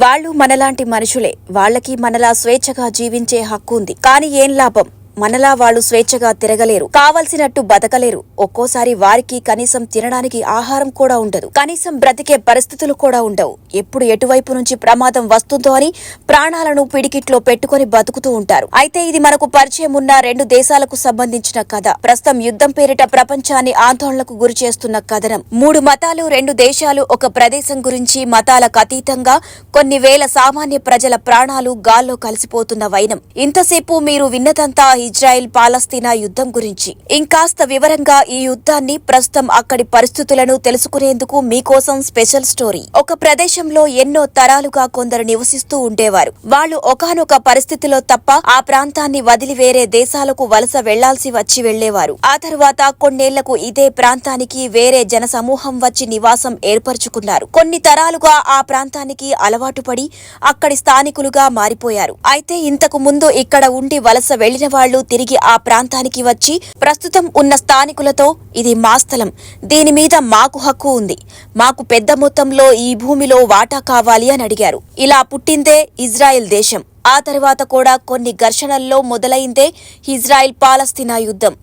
వాళ్ళు మనలాంటి మనుషులే. వాళ్ళకి మనలా స్వేచ్ఛగా జీవించే హక్కు ఉంది. కానీ ఏం లాభం? మనలా వాళ్ళు స్వేచ్ఛగా తిరగలేరు, కావలసినట్టు బతకలేరు. ఒక్కోసారి వారికి కనీసం తినడానికి ఆహారం కూడా ఉండదు, కనీసం బ్రతికే పరిస్థితులు కూడా ఉండవు. ఎప్పుడు ఎటువైపు నుంచి ప్రమాదం వస్తుందో అని ప్రాణాలను పిడికిట్లో పెట్టుకుని బతుకుతూ ఉంటారు. అయితే ఇది మనకు పరిచయం ఉన్న రెండు దేశాలకు సంబంధించిన కథ. ప్రస్తుతం యుద్ధం పేరిట ప్రపంచాన్ని ఆందోళనకు గురి చేస్తున్న కథనం. మూడు మతాలు, రెండు దేశాలు, ఒక ప్రదేశం గురించి మతాలకు అతీతంగా కొన్ని వేల సామాన్య ప్రజల ప్రాణాలు గాల్లో కలిసిపోతున్న వైనం. ఇంతసేపు మీరు విన్నదంతా ఇజ్రాయెల్ పాలస్తీనా యుద్ధం గురించి. ఇంకాస్త వివరంగా ఈ యుద్ధాన్ని, ప్రస్తుతం అక్కడి పరిస్థితులను తెలుసుకునేందుకు మీకోసం స్పెషల్ స్టోరీ. ఒక ప్రదేశంలో ఎన్నో తరాలుగా కొందరు నివసిస్తూ ఉండేవారు. వాళ్ళు ఒకానొక పరిస్థితిలో తప్ప ఆ ప్రాంతాన్ని వదిలి వేరే దేశాలకు వలస వెళ్లాల్సి వచ్చి వెళ్లేవారు. ఆ తరువాత కొన్నేళ్లకు ఇదే ప్రాంతానికి వేరే జన సమూహం వచ్చి నివాసం ఏర్పరచుకున్నారు. కొన్ని తరాలుగా ఆ ప్రాంతానికి అలవాటు పడి అక్కడి స్థానికులుగా మారిపోయారు. అయితే ఇంతకు ముందు ఇక్కడ ఉండి వలస వెళ్లిన వాళ్లు తిరిగి ఆ ప్రాంతానికి వచ్చి ప్రస్తుతం ఉన్న స్థానికులతో, ఇది మా స్థలం, దీని మీద మాకు హక్కు ఉంది, మాకు పెద్ద మొత్తంలో ఈ భూమిలో వాటా కావాలి అని అడిగారు. ఇలా పుట్టిందే ఇజ్రాయెల్ దేశం. ఆ తర్వాత కూడా కొన్ని ఘర్షణల్లో మొదలైందే ఇజ్రాయెల్ పాలస్తీనా యుద్ధం.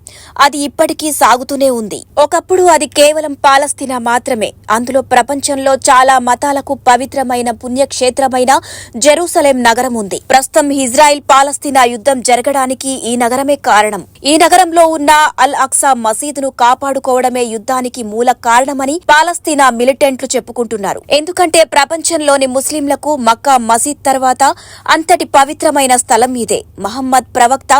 అది ఇప్పటికీ సాగుతూనే ఉంది. ఒకప్పుడు అది కేవలం పాలస్తీనా మాత్రమే. అందులో ప్రపంచంలో చాలా మతాలకు పవిత్రమైన పుణ్యక్షేత్రమైన జెరూసలేం నగరం ఉంది. ప్రస్తుతం ఇజ్రాయెల్ పాలస్తీనా యుద్ధం జరగడానికి ఈ నగరమే కారణం. ఈ నగరంలో ఉన్న అల్ అక్సా మసీదును కాపాడుకోవడమే యుద్ధానికి మూల కారణమని పాలస్తీనా మిలిటెంట్లు చెప్పుకుంటున్నారు. ఎందుకంటే ప్రపంచంలోని ముస్లింలకు మక్కా మసీద్ తర్వాత అంతటి పవిత్రమైన స్థలం ఇదే. మహమ్మద్ ప్రవక్త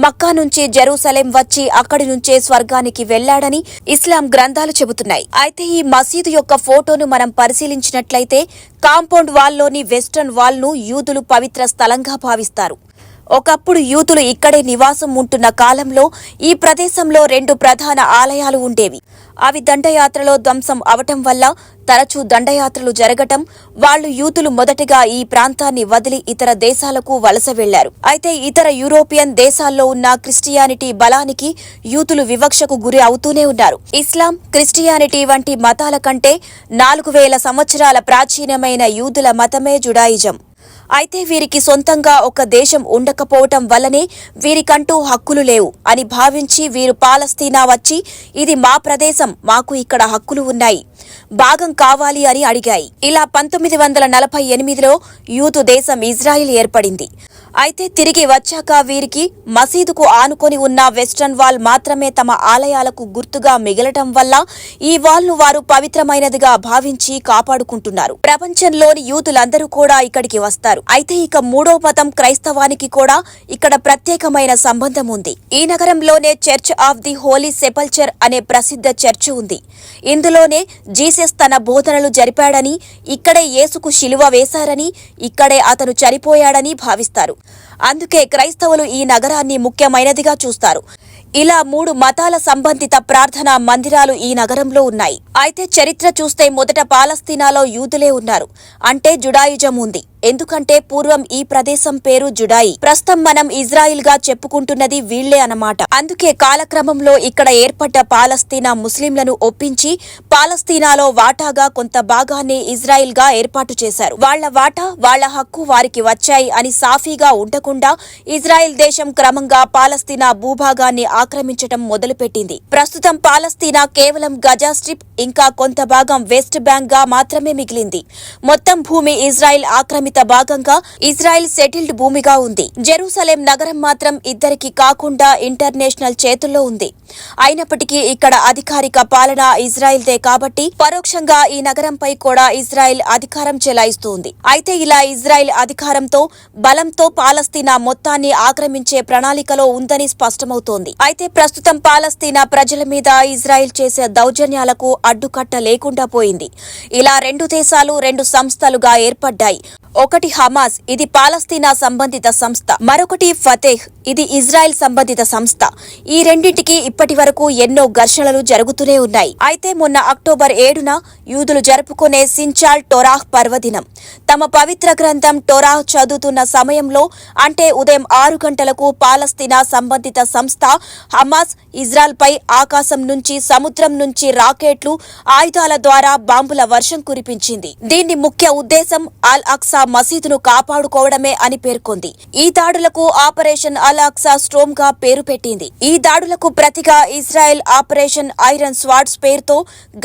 మక్కా నుంచి జెరూసలేం వచ్చి అక్కడి నుంచే స్వర్గానికి వెళ్లాడని ఇస్లాం గ్రంథాలు చెబుతున్నాయి. అయితే ఈ మసీదు యొక్క ఫోటోను మనం పరిశీలించినట్లయితే కాంపౌండ్ వాల్లోని వెస్టర్న్ వాల్ ను యూదులు పవిత్ర స్థలంగా భావిస్తారు. ఒకప్పుడు యూదులు ఇక్కడే నివాసం ఉంటున్న కాలంలో ఈ ప్రదేశంలో రెండు ప్రధాన ఆలయాలు ఉండేవి. అవి దండయాత్రలో ధ్వంసం అవటం వల్ల తరచూ దండయాత్రలు జరగటం, వాళ్లు యూదులు మొదటగా ఈ ప్రాంతాన్ని వదిలి ఇతర దేశాలకు వలస వెళ్లారు. అయితే ఇతర యూరోపియన్ దేశాల్లో ఉన్న క్రిస్టియానిటీ బలానికి యూదులు వివక్షకు గురి అవుతూనే ఉన్నారు. ఇస్లాం, క్రిస్టియానిటీ వంటి మతాల కంటే 4000 సంవత్సరాల ప్రాచీనమైన యూదుల మతమే జుడాయిజం. అయితే వీరికి సొంతంగా ఒక దేశం ఉండకపోవటం వల్లనే వీరికంటూ హక్కులు లేవు అని భావించి వీరు పాలస్తీనా వచ్చి, ఇది మా ప్రదేశం, మాకు ఇక్కడ హక్కులు ఉన్నాయి, భాగం కావాలి అని అడిగాయి. ఇలా 1948లో యూదు దేశం ఇజ్రాయిల్ ఏర్పడింది. అయితే తిరిగి వచ్చాక వీరికి మసీదుకు ఆనుకొని ఉన్న వెస్టర్న్ వాల్ మాత్రమే తమ ఆలయాలకు గుర్తుగా మిగలటం వల్ల ఈ వాల్ ను వారు పవిత్రమైనదిగా భావించి కాపాడుకుంటున్నారు. ప్రపంచంలోని యూదులందరూ కూడా ఇక్కడికి వస్తారు. అయితే ఇక మూడో మతం క్రైస్తవానికి కూడా ఇక్కడ ప్రత్యేకమైన సంబంధం ఉంది. ఈ నగరంలోనే చర్చ్ ఆఫ్ ది హోలీ సెపల్చర్ అనే ప్రసిద్ధ చర్చ్ ఉంది. ఇందులోనే జీసస్ తన బోధనలు జరిపాడని, ఇక్కడే యేసుకు శిలువ వేశారని, ఇక్కడే అతను చనిపోయాడని భావిస్తారు. అందుకే క్రైస్తవులు ఈ నగరాన్ని ముఖ్యమైనదిగా చూస్తారు. ఇలా 3 మతాల సంబంధిత ప్రార్థనా మందిరాలు ఈ నగరంలో ఉన్నాయి. అయితే చరిత్ర చూస్తే మొదట పాలస్తీనాలో యూదులే ఉన్నారు, అంటే జుడాయిజం ఉంది. ఎందుకంటే పూర్వం ఈ ప్రదేశం పేరు జుడాయి. ప్రస్తుతం మనం ఇజ్రాయిల్ గా చెప్పుకుంటున్నది వీళ్లే అన్నమాట. అందుకే కాలక్రమంలో ఇక్కడ ఏర్పడ్డ పాలస్తీనా ముస్లింలను ఒప్పించి పాలస్తీనాలో వాటాగా కొంత భాగాన్ని ఇజ్రాయిల్ గా ఏర్పాటు చేశారు. వాళ్ల వాటా, వాళ్ల హక్కు వారికి వచ్చాయి అని సాఫీగా ఉండకుండా ఇజ్రాయిల్ దేశం క్రమంగా పాలస్తీనా భూభాగాన్ని ఆక్రమించటం మొదలుపెట్టింది. ప్రస్తుతం పాలస్తీనా కేవలం గజా స్ట్రిప్, ఇంకా కొంత భాగం వెస్ట్ బ్యాంక్ గా మాత్రమే మిగిలింది. మొత్తం భూమి ఇజ్రాయిల్ ఆక్రమిత భాగంగా ఇజ్రాయిల్ సెటిల్డ్ భూమిగా ఉంది. జెరూసలేం నగరం మాత్రం ఇద్దరికి కాకుండా ఇంటర్నేషనల్ చేతుల్లో ఉంది. అయినప్పటికీ ఇక్కడ అధికారిక పాలన ఇజ్రాయిల్దే కాబట్టి పరోక్షంగా ఈ నగరంపై కూడా ఇజ్రాయిల్ అధికారం చెలాయిస్తుంది. అయితే ఇలా ఇజ్రాయిల్ అధికారంతో, బలంతో పాలస్తీనా మొత్తాన్ని ఆక్రమించే ప్రణాళికలో ఉందని స్పష్టమవుతోంది. అయితే ప్రస్తుతం పాలస్తీనా ప్రజల మీద ఇజ్రాయిల్ చేసే దౌర్జన్యాలకు అడ్డుకట్ట లేకుండా పోయింది. ఇలా రెండు దేశాలు, రెండు సంస్థలుగా ఏర్పడ్డాయి. ఒకటి హమాస్, ఇది పాలస్తీనా సంబంధిత సంస్థ. మరొకటి ఫతేహ్, ఇది ఇజ్రాయెల్ సంబంధిత సంస్థ. ఈ రెండింటికి ఇప్పటి వరకు ఎన్నో ఘర్షణలు జరుగుతూనే ఉన్నాయి. అయితే మొన్న అక్టోబర్ 7న యూదులు జరుపుకునే సించాల్ టోరాహ్ పర్వదినం. తమ పవిత్ర గ్రంథం టోరాహ్ చదువుతున్న సమయంలో, అంటే ఉదయం 6 గంటలకు పాలస్తీనా సంబంధిత సంస్థ హమాస్ ఇజ్రాయెల్ పై ఆకాశం నుంచి, సముద్రం నుంచి రాకెట్లు, ఆయుధాల ద్వారా బాంబుల వర్షం కురిపించింది. దీని ముఖ్య ఉద్దేశం అల్ అక్సా మసీదును కాపాడుకోవడమే అని పేర్కొంది. ఈ దాడులకు ఆపరేషన్ అల్ అక్సా స్ట్రోమ్ గా పేరు పెట్టింది. ఈ దాడులకు ప్రతిగా ఇజ్రాయెల్ ఆపరేషన్ ఐరన్ స్వార్డ్స్ పేరుతో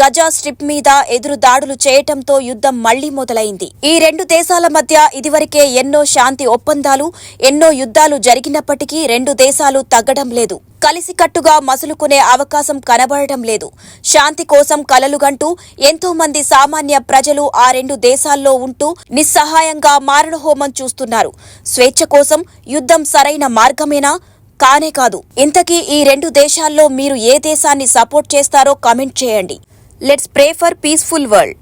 గజా స్ట్రిప్ మీద ఎదురు దాడులు చేయటంతో యుద్ధం మళ్లీ మొదలైంది. ఈ రెండు దేశాల మధ్య ఇదివరకే ఎన్నో శాంతి ఒప్పందాలు, ఎన్నో యుద్ధాలు జరిగినప్పటికీ రెండు దేశాలు తగ్గడం లేదు. కలిసికట్టుగా మసులుకునే అవకాశం కనబడటం లేదు. శాంతి కోసం కలలుగంటూ ఎంతో మంది సామాన్య ప్రజలు ఆ రెండు దేశాల్లో ఉంటూ నిస్సహాయంగా మారణహోమం చూస్తున్నారు. స్వేచ్ఛ కోసం యుద్ధం సరైన మార్గమేనా? కానే కాదు. ఇంతకీ ఈ రెండు దేశాల్లో మీరు ఏ దేశాన్ని సపోర్ట్ చేస్తారో కామెంట్ చేయండి. Let's pray for peaceful world.